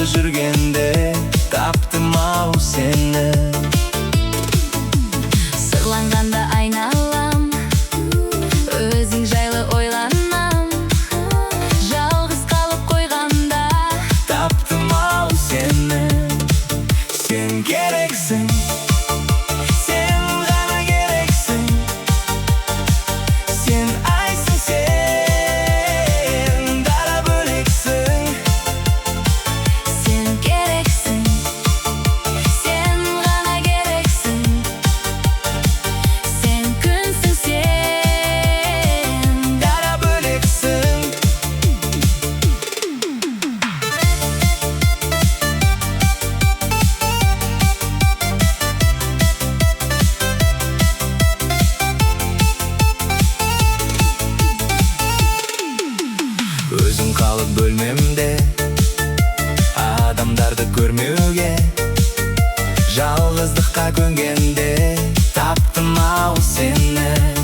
жолы жүргенде таптым ау сені. Сырланғанда айналам, өзің жайлы ойланам. Жалғыз қалып қойғанда таптым ау сені. Сен керексің, сен ғана керексің. Сен айсың, сен дара бөлексің. сен керексің, сен ғана керексің. Сен күнсің, сен Дара бөлексің. Өзім қалып бөлмемде, адамдарды көрмеуге, жалғыздыққа көнгенде таптым ау сені.